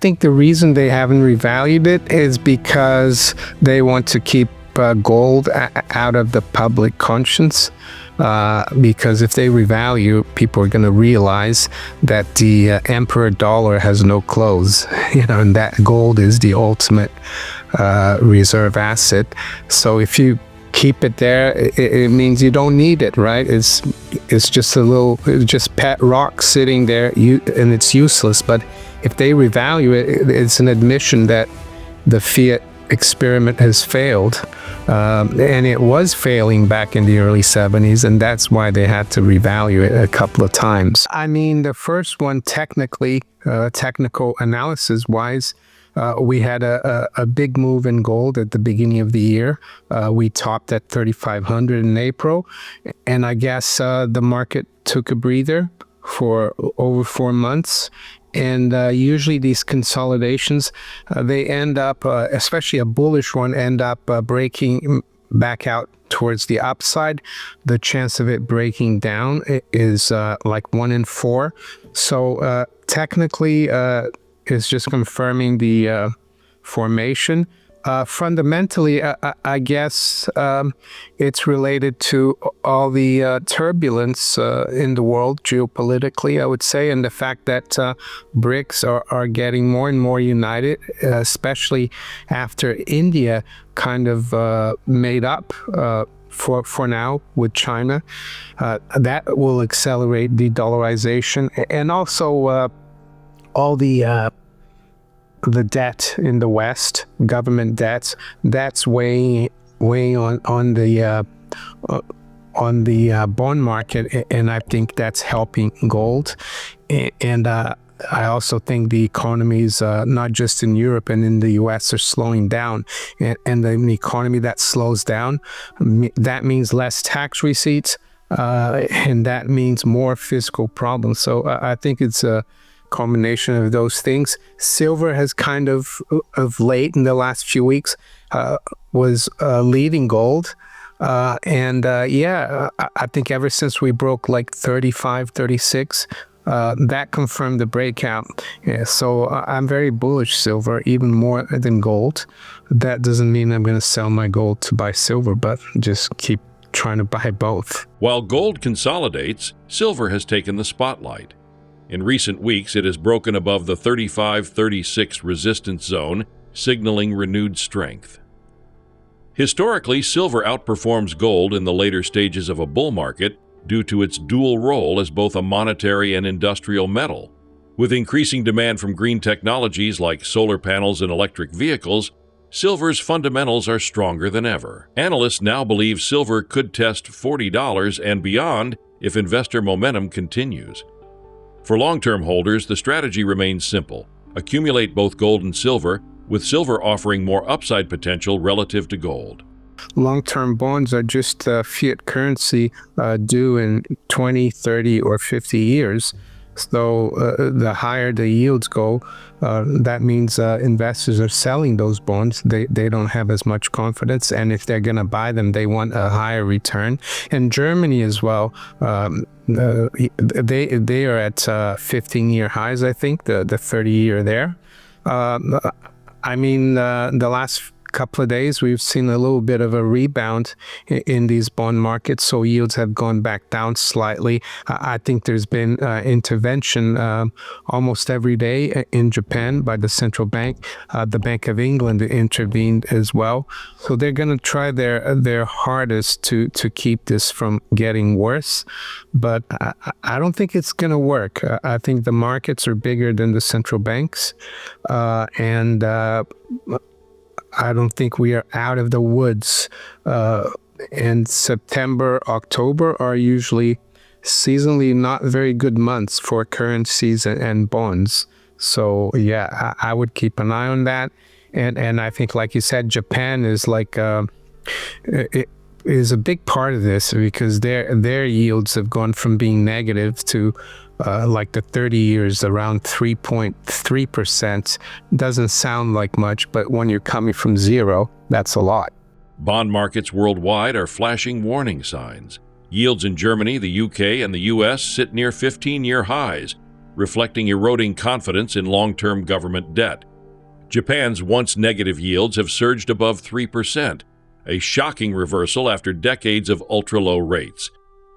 think the reason they haven't revalued it is because they want to keep gold out of the public conscience. Because if they revalue, people are going to realize that the emperor dollar has no clothes, and that gold is the ultimate reserve asset. So if you keep it there, it means you don't need it, right? It's just just pet rock sitting there, and it's useless. But if they revalue it, it's an admission that the fiat experiment has failed, and it was failing back in the early 70s, and that's why they had to revalue it a couple of times. I mean, the first one, technical analysis wise, we had a big move in gold at the beginning of the year. We topped at 3,500 in April, and I guess the market took a breather for over 4 months. And usually these consolidations, they end up, especially a bullish one, end up breaking back out towards the upside. The chance of it breaking down is like 1 in 4. So technically, it's just confirming the formation. Fundamentally, I guess it's related to all the turbulence in the world geopolitically, I would say, and the fact that BRICS are getting more and more united, especially after India kind of made up for now with China. That will accelerate de-dollarization, and also all the debt in the West, government debts, that's weighing on the bond market, and I think that's helping gold. And I also think the economies, not just in Europe and in the US, are slowing down. And the economy that slows down, that means less tax receipts, and that means more fiscal problems. So I think it's a combination of those things. Silver has kind of late in the last few weeks was leading gold, and I think ever since we broke like 35, 36, that confirmed the breakout. So I'm very bullish silver, even more than gold. That doesn't mean I'm going to sell my gold to buy silver, but just keep trying to buy both. While gold consolidates, silver has taken the spotlight. In recent weeks, it has broken above the 35-36 resistance zone, signaling renewed strength. Historically, silver outperforms gold in the later stages of a bull market due to its dual role as both a monetary and industrial metal. With increasing demand from green technologies like solar panels and electric vehicles, silver's fundamentals are stronger than ever. Analysts now believe silver could test $40 and beyond if investor momentum continues. For long-term holders, the strategy remains simple. Accumulate both gold and silver, with silver offering more upside potential relative to gold. Long-term bonds are just fiat currency due in 20, 30, or 50 years. So the higher the yields go, that means investors are selling those bonds. They don't have as much confidence, and if they're going to buy them, they want a higher return. And Germany as well, they are at 15-year highs, I think, the 30-year there. I mean, the last couple of days, we've seen a little bit of a rebound in these bond markets, so yields have gone back down slightly. I think there's been intervention almost every day in Japan by the central bank. The Bank of England intervened as well. So they're going to try their hardest to keep this from getting worse, but I don't think it's going to work. I think the markets are bigger than the central banks, and I don't think we are out of the woods. And September, October are usually seasonally not very good months for currencies and bonds. So yeah, I would keep an eye on that. And I think, like you said, Japan is like it is a big part of this, because their yields have gone from being negative to like the 30 years around 3.3%. Doesn't sound like much, but when you're coming from zero, that's a lot. Bond markets worldwide are flashing warning signs. Yields in Germany, the UK, and the US sit near 15-year highs, reflecting eroding confidence in long-term government debt. Japan's once negative yields have surged above 3%, a shocking reversal after decades of ultra-low rates.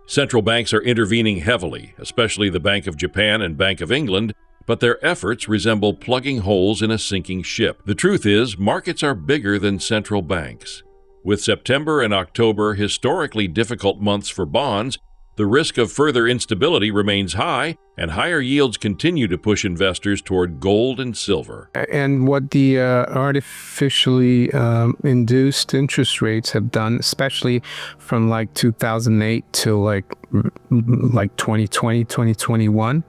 Central banks are intervening heavily, especially the Bank of Japan and Bank of England, but their efforts resemble plugging holes in a sinking ship. The truth is, markets are bigger than central banks. With September and October historically difficult months for bonds, the risk of further instability remains high, and higher yields continue to push investors toward gold and silver. And what the artificially induced interest rates have done, especially from like 2008 to like 2020, 2021,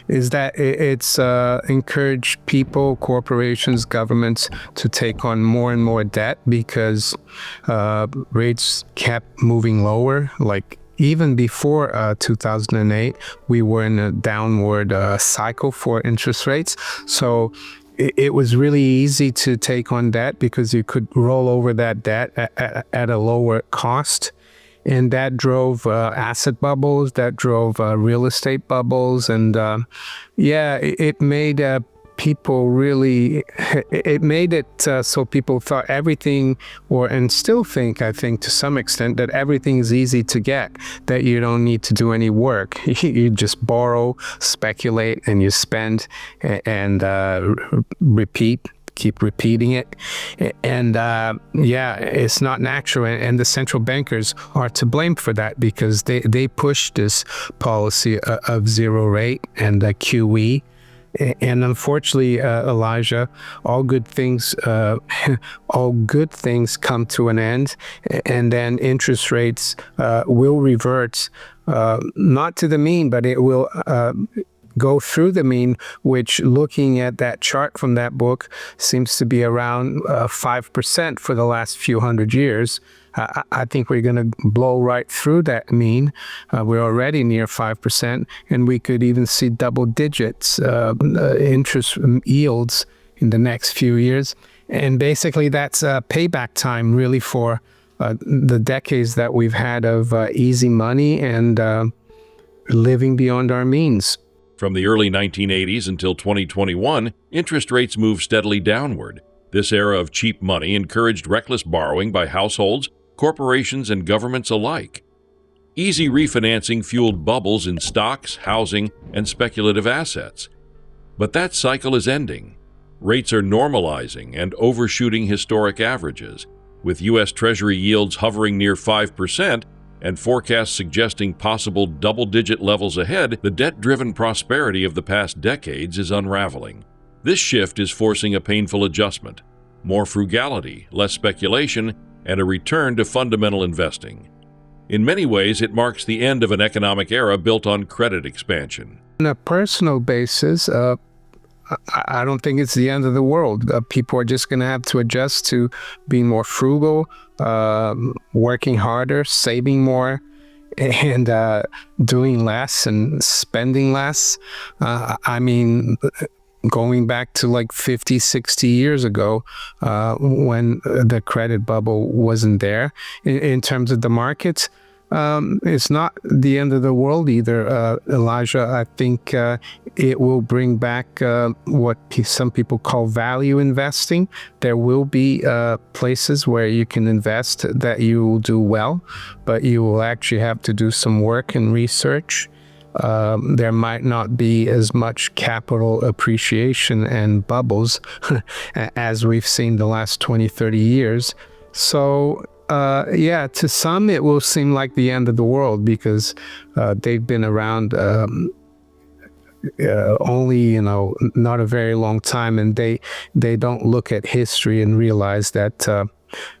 is that it's encouraged people, corporations, governments to take on more and more debt because rates kept moving lower. Like even before 2008, we were in a downward cycle for interest rates. So it was really easy to take on debt because you could roll over that debt at a lower cost. And that drove asset bubbles, that drove real estate bubbles. And it made people really, it made it so people thought everything, and still think, I think to some extent, that everything is easy to get, that you don't need to do any work. You just borrow, speculate, and you spend and keep repeating it. And it's not natural. And the central bankers are to blame for that because they pushed this policy of zero rate and QE. And unfortunately, Elijah, all good things come to an end, and then interest rates will revert, not to the mean, but it will go through the mean, which, looking at that chart from that book, seems to be around 5% for the last few hundred years. I think we're going to blow right through that mean. We're already near 5%, and we could even see double digits interest yields in the next few years. And basically, that's payback time, really, for the decades that we've had of easy money and living beyond our means. From the early 1980s until 2021, interest rates moved steadily downward. This era of cheap money encouraged reckless borrowing by households, corporations, and governments alike. Easy refinancing fueled bubbles in stocks, housing, and speculative assets. But that cycle is ending. Rates are normalizing and overshooting historic averages, with U.S. Treasury yields hovering near 5% and forecasts suggesting possible double-digit levels ahead. The debt-driven prosperity of the past decades is unraveling. This shift is forcing a painful adjustment, more frugality, less speculation, and a return to fundamental investing. In many ways, it marks the end of an economic era built on credit expansion. On a personal basis, I don't think it's the end of the world. People are just going to have to adjust to being more frugal, working harder, saving more, and doing less and spending less. Going back to like 50, 60 years ago, when the credit bubble wasn't there. In terms of the markets, it's not the end of the world either, Elijah. I think it will bring back what some people call value investing. There will be places where you can invest that you will do well, but you will actually have to do some work and research. There might not be as much capital appreciation and bubbles as we've seen the last 20, 30 years. So, to some it will seem like the end of the world because they've been around only, not a very long time, and they don't look at history and realize that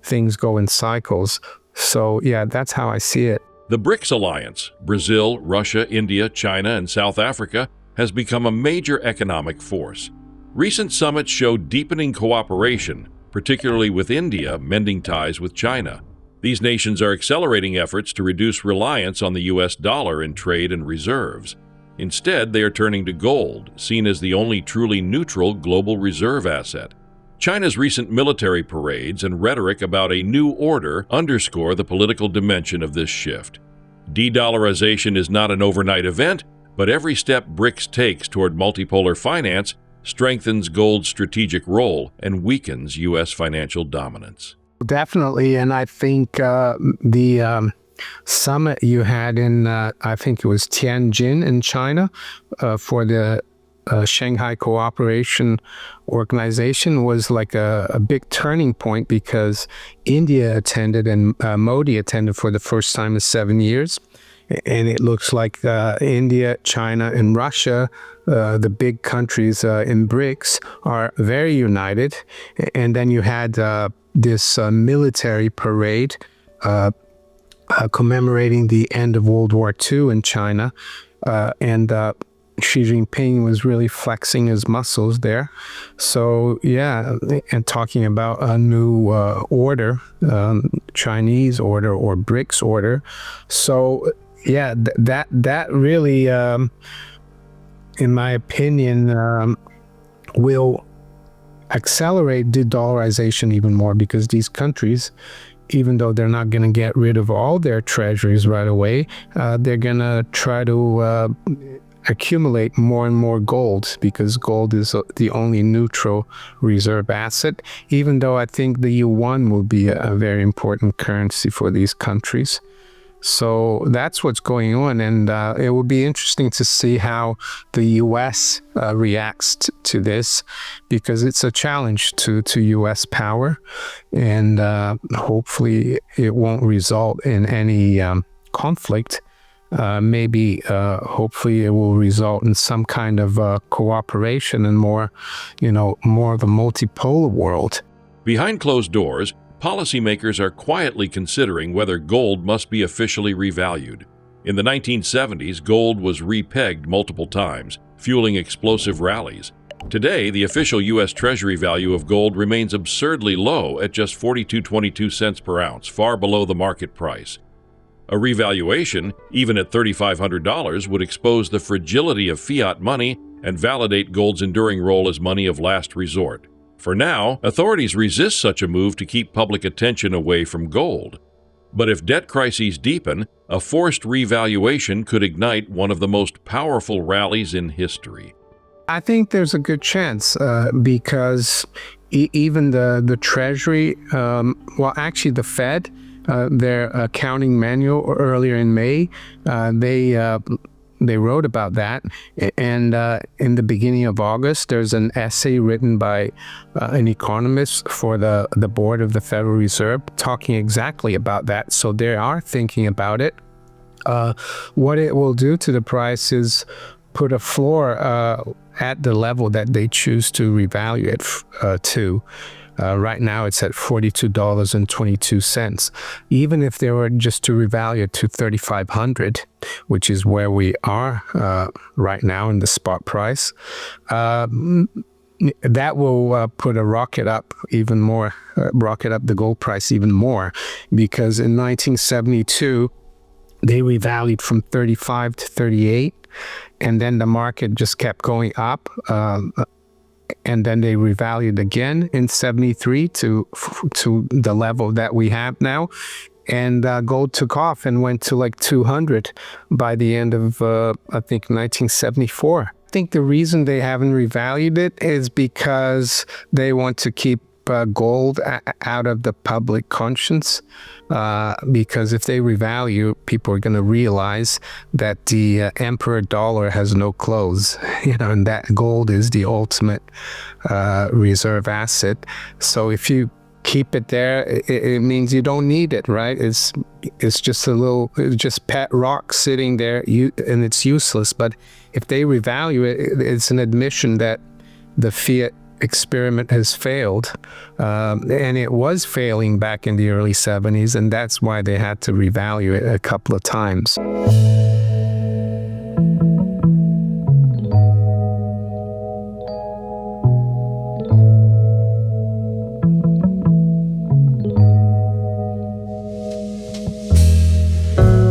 things go in cycles. So, that's how I see it. The BRICS alliance, Brazil, Russia, India, China, and South Africa, has become a major economic force. Recent summits show deepening cooperation, particularly with India mending ties with China. These nations are accelerating efforts to reduce reliance on the U.S. dollar in trade and reserves. Instead, they are turning to gold, seen as the only truly neutral global reserve asset. China's recent military parades and rhetoric about a new order underscore the political dimension of this shift. De-dollarization is not an overnight event, But every step BRICS takes toward multipolar finance strengthens gold's strategic role and weakens U.S. financial dominance. Definitely, and I think the summit you had in, I think it was Tianjin in China, for the Shanghai Cooperation Organization was like a big turning point, because India attended and Modi attended for the first time in 7 years. And it looks like India, China, and Russia, the big countries in BRICS, are very united. And then you had this military parade commemorating the end of World War II in China. And Xi Jinping was really flexing his muscles there. So, yeah, and talking about a new order, Chinese order or BRICS order. So, yeah, that really, in my opinion, will accelerate de-dollarization even more, because these countries, even though they're not going to get rid of all their treasuries right away, they're going to try to accumulate more and more gold, because gold is the only neutral reserve asset, even though I think the yuan will be a very important currency for these countries. So that's what's going on, and it will be interesting to see how the U.S. Reacts to this, because it's a challenge to U.S. power, and hopefully it won't result in any conflict. Maybe hopefully it will result in some kind of cooperation and more of a multipolar world. Behind closed doors, policymakers are quietly considering whether gold must be officially revalued. In the 1970s, gold was repegged multiple times, fueling explosive rallies. Today, the official U.S. Treasury value of gold remains absurdly low at just $42.22 per ounce, far below the market price. A revaluation, even at $3,500, would expose the fragility of fiat money and validate gold's enduring role as money of last resort. For now, authorities resist such a move to keep public attention away from gold. But if debt crises deepen, a forced revaluation could ignite one of the most powerful rallies in history. I think there's a good chance, because even the Treasury, actually the Fed, their accounting manual earlier in May, they wrote about that. And in the beginning of August, there's an essay written by an economist for the board of the Federal Reserve talking exactly about that. So they are thinking about it. What it will do to the price is put a floor at the level that they choose to revalue it to. Right now, it's at $42.22. Even if they were just to revalue it to $3,500, which is where we are right now in the spot price, that will put a rocket up even more, rocket up the gold price even more, because in 1972, they revalued from 35 to 38, and then the market just kept going up. And then they revalued again in 73 to the level that we have now. And gold took off and went to like 200 by the end of, I think, 1974. I think the reason they haven't revalued it is because they want to keep gold out of the public conscience, because if they revalue, people are going to realize that the emperor dollar has no clothes, and that gold is the ultimate reserve asset. So if you keep it there, it means you don't need it, right? It's just just pet rock sitting there, and it's useless. But if they revalue it, it's an admission that the fiat experiment has failed, and it was failing back in the early 70s, and that's why they had to revalue it a couple of times.